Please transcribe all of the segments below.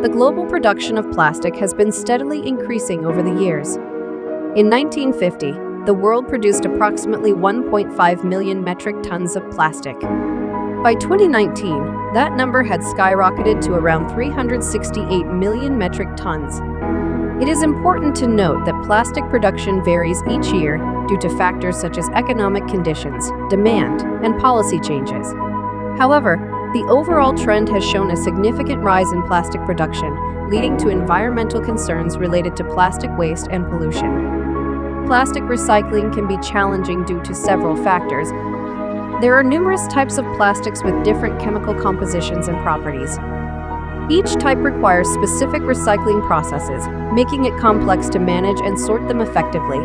The global production of plastic has been steadily increasing over the years. In 1950, the world produced approximately 1.5 million metric tons of plastic. By 2019, that number had skyrocketed to around 368 million metric tons. It is important to note that plastic production varies each year due to factors such as economic conditions, demand, and policy changes. However, the overall trend has shown a significant rise in plastic production, leading to environmental concerns related to plastic waste and pollution. Plastic recycling can be challenging due to several factors. There are numerous types of plastics with different chemical compositions and properties. Each type requires specific recycling processes, making it complex to manage and sort them effectively.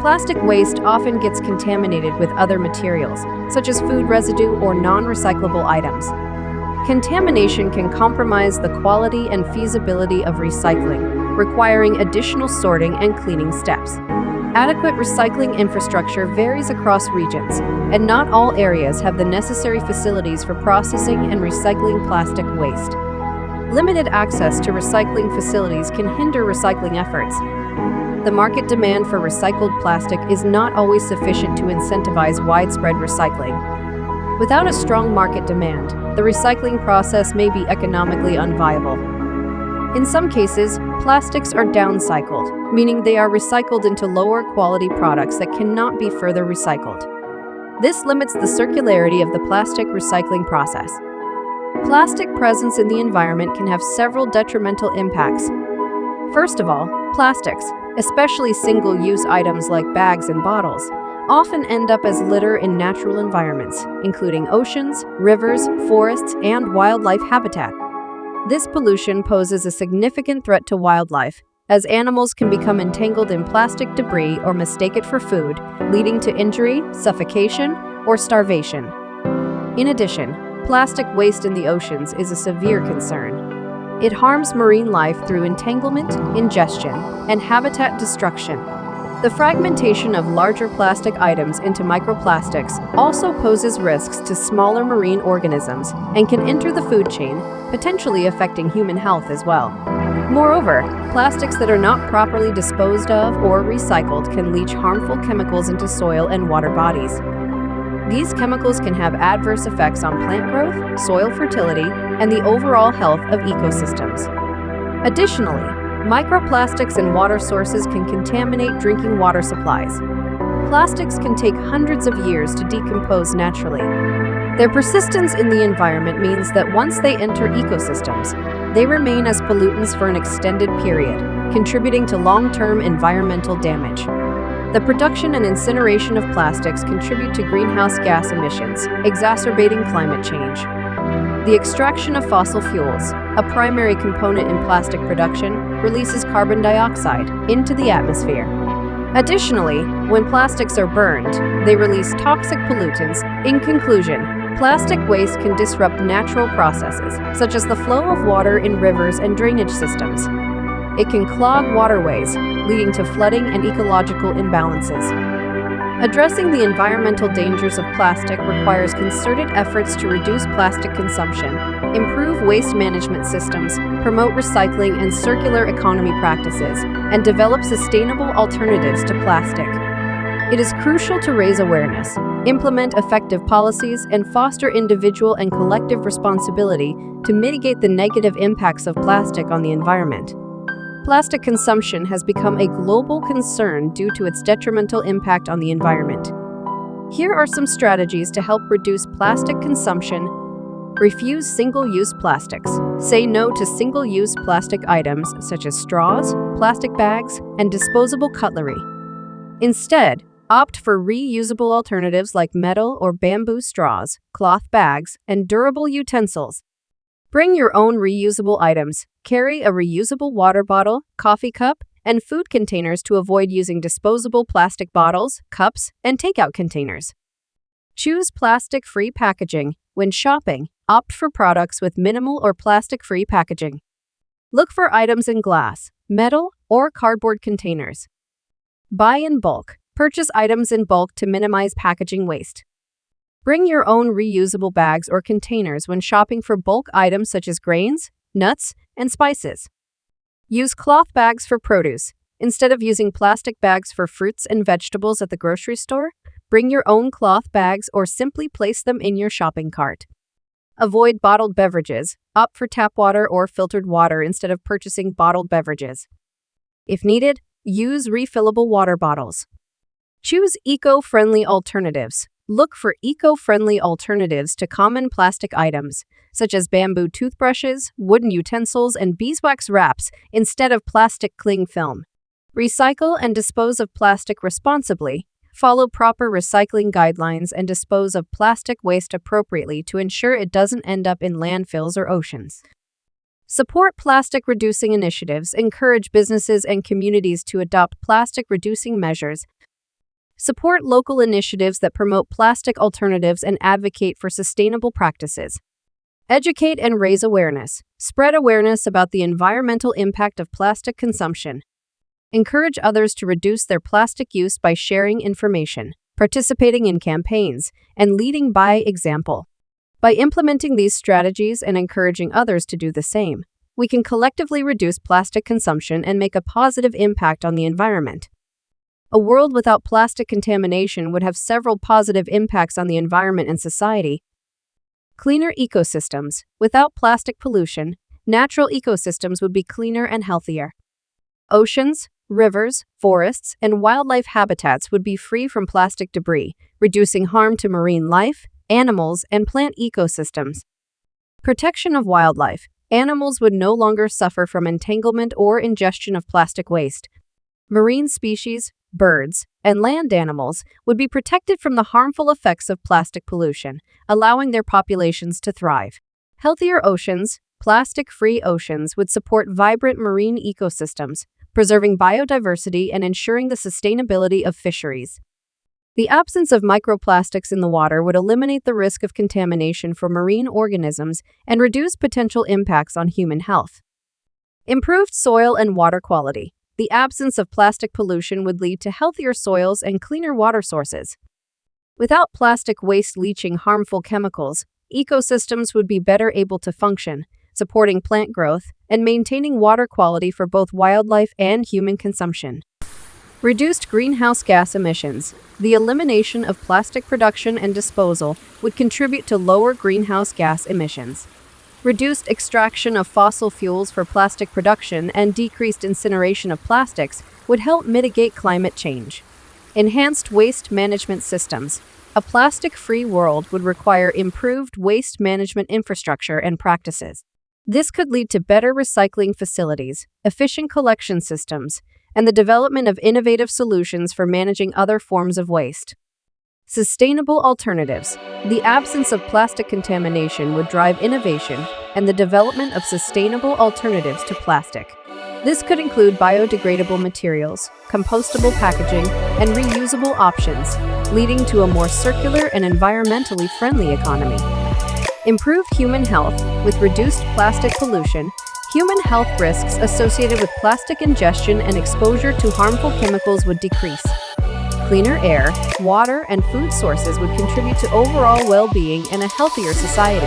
Plastic waste often gets contaminated with other materials, such as food residue or non-recyclable items. Contamination can compromise the quality and feasibility of recycling, requiring additional sorting and cleaning steps. Adequate recycling infrastructure varies across regions, and not all areas have the necessary facilities for processing and recycling plastic waste. Limited access to recycling facilities can hinder recycling efforts. The market demand for recycled plastic is not always sufficient to incentivize widespread recycling. Without a strong market demand, the recycling process may be economically unviable. In some cases, plastics are downcycled, meaning they are recycled into lower quality products that cannot be further recycled. This limits the circularity of the plastic recycling process. Plastic presence in the environment can have several detrimental impacts. First of all, plastics, especially single-use items like bags and bottles, often end up as litter in natural environments, including oceans, rivers, forests, and wildlife habitat. This pollution poses a significant threat to wildlife, as animals can become entangled in plastic debris or mistake it for food, leading to injury, suffocation, or starvation. In addition, plastic waste in the oceans is a severe concern. It harms marine life through entanglement, ingestion, and habitat destruction. The fragmentation of larger plastic items into microplastics also poses risks to smaller marine organisms and can enter the food chain, potentially affecting human health as well. Moreover, plastics that are not properly disposed of or recycled can leach harmful chemicals into soil and water bodies. These chemicals can have adverse effects on plant growth, soil fertility, and the overall health of ecosystems. Additionally, microplastics in water sources can contaminate drinking water supplies. Plastics can take hundreds of years to decompose naturally. Their persistence in the environment means that once they enter ecosystems, they remain as pollutants for an extended period, contributing to long-term environmental damage. The production and incineration of plastics contribute to greenhouse gas emissions, exacerbating climate change. The extraction of fossil fuels, a primary component in plastic production, releases carbon dioxide into the atmosphere. Additionally, when plastics are burned, they release toxic pollutants. In conclusion, plastic waste can disrupt natural processes, such as the flow of water in rivers and drainage systems. It can clog waterways, leading to flooding and ecological imbalances. Addressing the environmental dangers of plastic requires concerted efforts to reduce plastic consumption, improve waste management systems, promote recycling and circular economy practices, and develop sustainable alternatives to plastic. It is crucial to raise awareness, implement effective policies, and foster individual and collective responsibility to mitigate the negative impacts of plastic on the environment. Plastic consumption has become a global concern due to its detrimental impact on the environment. Here are some strategies to help reduce plastic consumption. Refuse single-use plastics. Say no to single-use plastic items such as straws, plastic bags, and disposable cutlery. Instead, opt for reusable alternatives like metal or bamboo straws, cloth bags, and durable utensils. Bring your own reusable items. Carry a reusable water bottle, coffee cup, and food containers to avoid using disposable plastic bottles, cups, and takeout containers. Choose plastic-free packaging. When shopping, opt for products with minimal or plastic-free packaging. Look for items in glass, metal, or cardboard containers. Buy in bulk. Purchase items in bulk to minimize packaging waste. Bring your own reusable bags or containers when shopping for bulk items such as grains, nuts, and spices. Use cloth bags for produce. Instead of using plastic bags for fruits and vegetables at the grocery store, bring your own cloth bags or simply place them in your shopping cart. Avoid bottled beverages. Opt for tap water or filtered water instead of purchasing bottled beverages. If needed, use refillable water bottles. Choose eco-friendly alternatives. Look for eco-friendly alternatives to common plastic items, such as bamboo toothbrushes, wooden utensils, and beeswax wraps instead of plastic cling film. Recycle and dispose of plastic responsibly. Follow proper recycling guidelines and dispose of plastic waste appropriately to ensure it doesn't end up in landfills or oceans. Support plastic reducing initiatives. Encourage businesses and communities to adopt plastic reducing measures. Support local initiatives that promote plastic alternatives and advocate for sustainable practices. Educate and raise awareness. Spread awareness about the environmental impact of plastic consumption. Encourage others to reduce their plastic use by sharing information, participating in campaigns, and leading by example. By implementing these strategies and encouraging others to do the same, we can collectively reduce plastic consumption and make a positive impact on the environment. A world without plastic contamination would have several positive impacts on the environment and society. Cleaner ecosystems. Without plastic pollution, natural ecosystems would be cleaner and healthier. Oceans, rivers, forests, and wildlife habitats would be free from plastic debris, reducing harm to marine life, animals, and plant ecosystems. Protection of wildlife. Animals would no longer suffer from entanglement or ingestion of plastic waste. Marine species, birds, and land animals would be protected from the harmful effects of plastic pollution, allowing their populations to thrive. Healthier oceans. Plastic-free oceans would support vibrant marine ecosystems, preserving biodiversity and ensuring the sustainability of fisheries. The absence of microplastics in the water would eliminate the risk of contamination for marine organisms and reduce potential impacts on human health. Improved soil and water quality. The absence of plastic pollution would lead to healthier soils and cleaner water sources. Without plastic waste leaching harmful chemicals, ecosystems would be better able to function, supporting plant growth and maintaining water quality for both wildlife and human consumption. Reduced greenhouse gas emissions. The elimination of plastic production and disposal would contribute to lower greenhouse gas emissions. Reduced extraction of fossil fuels for plastic production and decreased incineration of plastics would help mitigate climate change. Enhanced waste management systems. A plastic-free world would require improved waste management infrastructure and practices. This could lead to better recycling facilities, efficient collection systems, and the development of innovative solutions for managing other forms of waste. Sustainable alternatives. The absence of plastic contamination would drive innovation and the development of sustainable alternatives to plastic. This could include biodegradable materials, compostable packaging, and reusable options, leading to a more circular and environmentally friendly economy. Improved human health. With reduced plastic pollution, human health risks associated with plastic ingestion and exposure to harmful chemicals would decrease. Cleaner air, water, and food sources would contribute to overall well-being and a healthier society.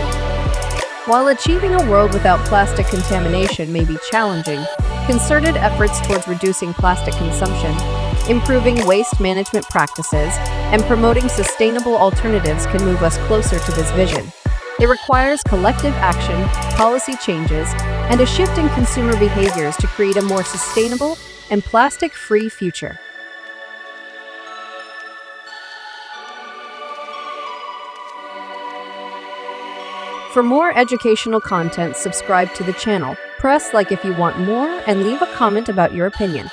While achieving a world without plastic contamination may be challenging, concerted efforts towards reducing plastic consumption, improving waste management practices, and promoting sustainable alternatives can move us closer to this vision. It requires collective action, policy changes, and a shift in consumer behaviors to create a more sustainable and plastic-free future. For more educational content, subscribe to the channel, press like if you want more, and leave a comment about your opinion.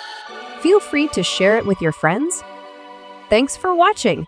Feel free to share it with your friends. Thanks for watching.